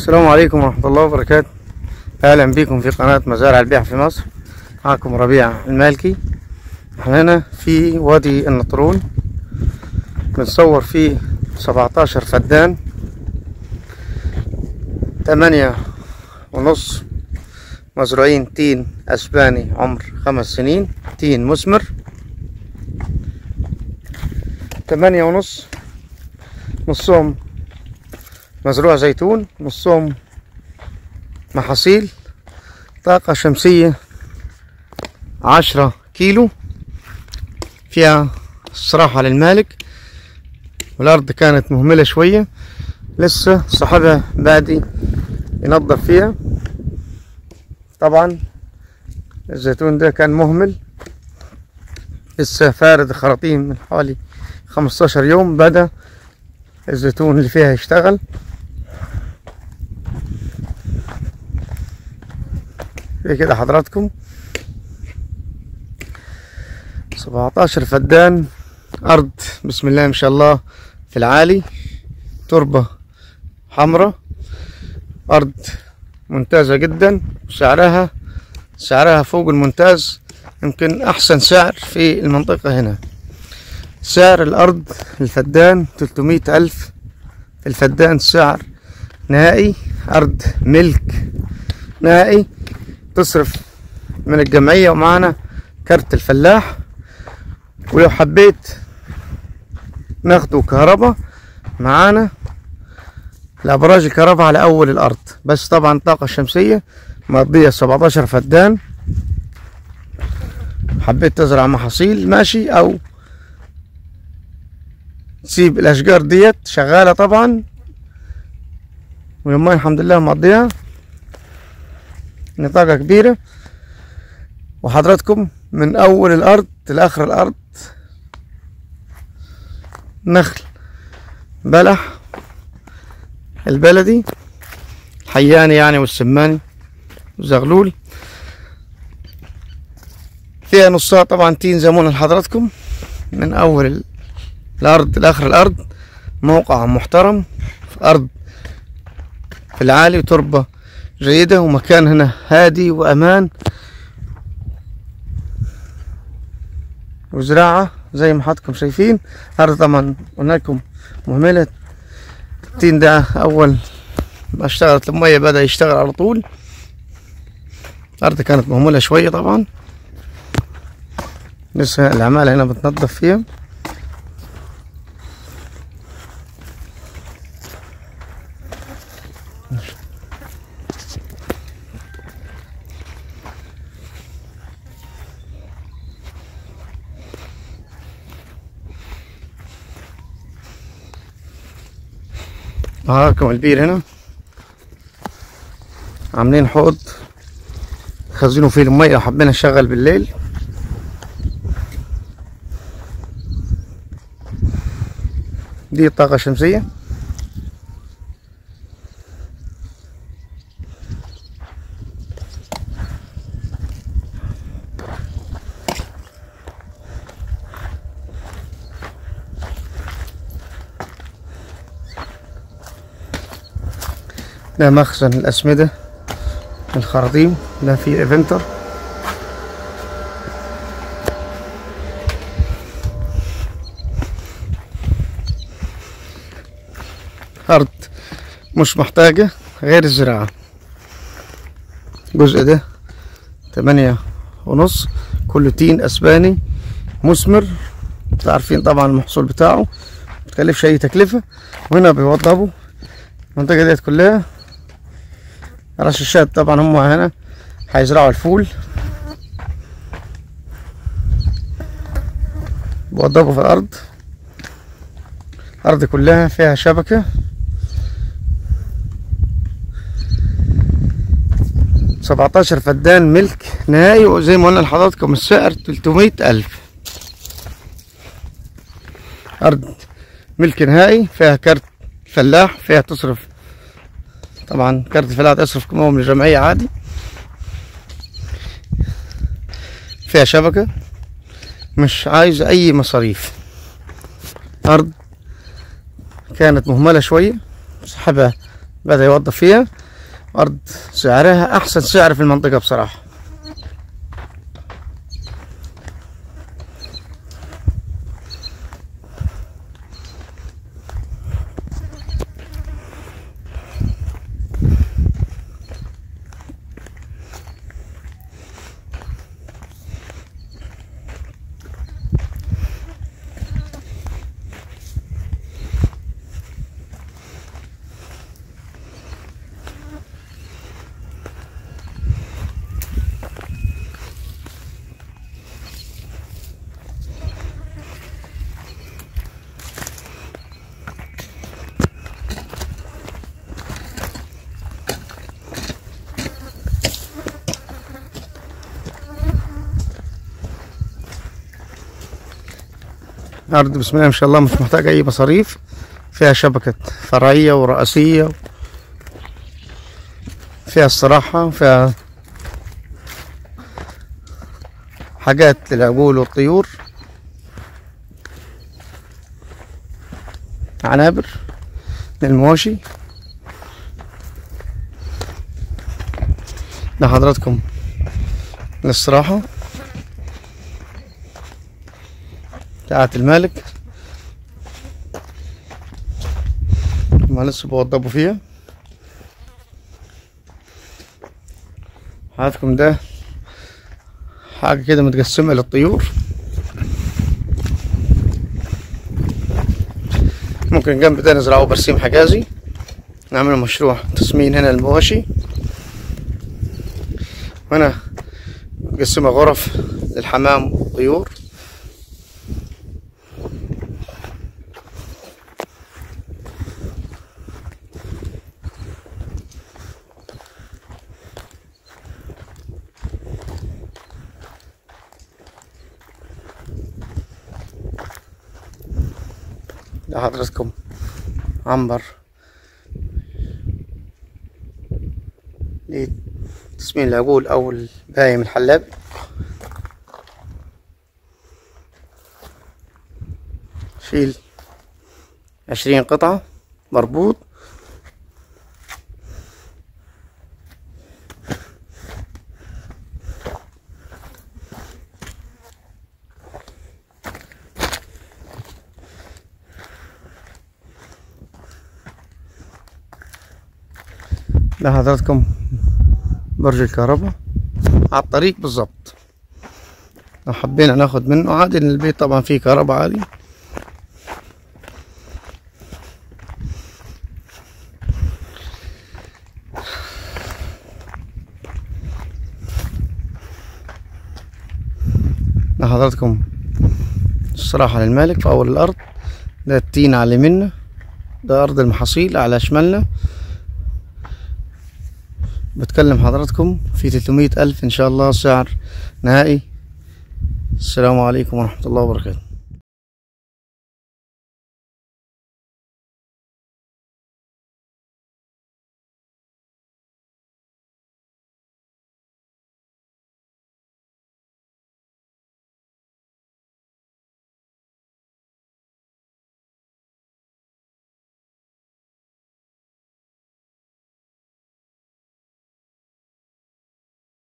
السلام عليكم ورحمة الله وبركاته. أهلا بكم في قناة مزارع البيع في مصر. معكم ربيع المالكي. احنا هنا في وادي النطرون بنصور فيه 17 فدان 8.5 مزروعين تين اسباني عمر 5 سنين، تين مثمر. 8.5 نصهم مزروع زيتون، نصهم محاصيل. طاقة شمسية 10 كيلو. فيها الصراحة للمالك، والأرض كانت مهملة شوية، لسه صاحبها بادي ينظف فيها. طبعا الزيتون ده كان مهمل، لسه فارد خراطيم من حوالي 15 يوم بدأ الزيتون اللي فيها يشتغل. في كده حضراتكم 17 فدان، أرض بسم الله ما شاء الله في العالي، تربة حمراء، أرض ممتازة جدا. سعرها فوق الممتاز، يمكن أحسن سعر في المنطقة هنا. سعر الأرض الفدان 300,000 في الفدان، سعر نهائي. أرض ملك نهائي، تصرف من الجمعية ومعنا كارت الفلاح. ولو حبيت ناخده كهرباء معانا الأبراج الكهرباء على أول الأرض، بس طبعا الطاقة الشمسية مقضية 17 فدان. حبيت تزرع محاصيل ماشي، أو تسيب الأشجار ديت شغالة طبعا، والماء الحمد لله مقضيها نطاقة كبيرة. وحضراتكم من أول الأرض لآخر الأرض نخل بلح البلدي الحياني يعني، والسماني والزغلول. فيها نصها طبعا تين زمون لحضراتكم من أول الأرض لآخر الأرض. موقع محترم، في أرض في العالي وتربة جيدة، ومكان هنا هادي وأمان وزراعة زي ما حضراتكم شايفين. أرض طبعا قلنا لكم مهملة. التين ده أول ما اشتغلت المية بدأ يشتغل على طول. الأرض كانت مهملة شوية طبعا، لسه العمالة هنا بتنظف فيها. هاكم البير هنا عاملين حوض خزنوا فيه المية، وحبينا نشغل بالليل. دي الطاقة الشمسية. ده مخزن الأسمدة الخراطيم، ده فيه ايفنتر. أرض مش محتاجة غير الزراعة. الجزء ده 8.5 كله تين أسباني مثمر. عارفين طبعا المحصول بتاعه متكلفش أي تكلفة. وهنا بيوضبوا المنطقة ديت كلها رشاشات. طبعا هم هنا هيزرعوا الفول، بيوضبوا في الأرض. الأرض كلها فيها شبكة. 17 فدان ملك نهائي، وزي ما قلنا لحضراتكم السعر 300,000. أرض ملك نهائي، فيها كارت فلاح، فيها تصرف طبعا كارت الفلاح تصرف كمية من الجمعية عادي. فيها شبكة، مش عايزة أي مصاريف. أرض كانت مهملة شوية، سحبها بدأ يوظف فيها. أرض سعرها أحسن سعر في المنطقة بصراحة. أرض بسم الله ما شاء الله مش محتاجة أي مصاريف، فيها شبكة فرعية ورئيسية، فيها الصراحة، فيها حاجات للعجول والطيور، عنابر للمواشي. لحضراتكم للصراحة بتاعت المالك، هما لسه بوضبوا فيها. حضراتكم ده حاجة كده متقسمة للطيور، ممكن جنب ده نزرعه برسيم حجازي، نعمل مشروع تسمين هنا للمواشي، وهنا مقسمة غرف للحمام والطيور. لحضراتكم عنبر لتسمين العجول أو البهايم الحلاب. شيل 20 قطعة مربوط. لحضراتكم برج الكهرباء على الطريق بالظبط، لو حبينا ناخد منه عادي، لأن البيت طبعا فيه كهرباء عادي. لحضراتكم الصراحة للمالك في أول الأرض، ده التين على يمنا، ده أرض المحاصيل على شمالنا. بتكلم حضراتكم في 300,000 إن شاء الله سعر نهائي. السلام عليكم ورحمة الله وبركاته.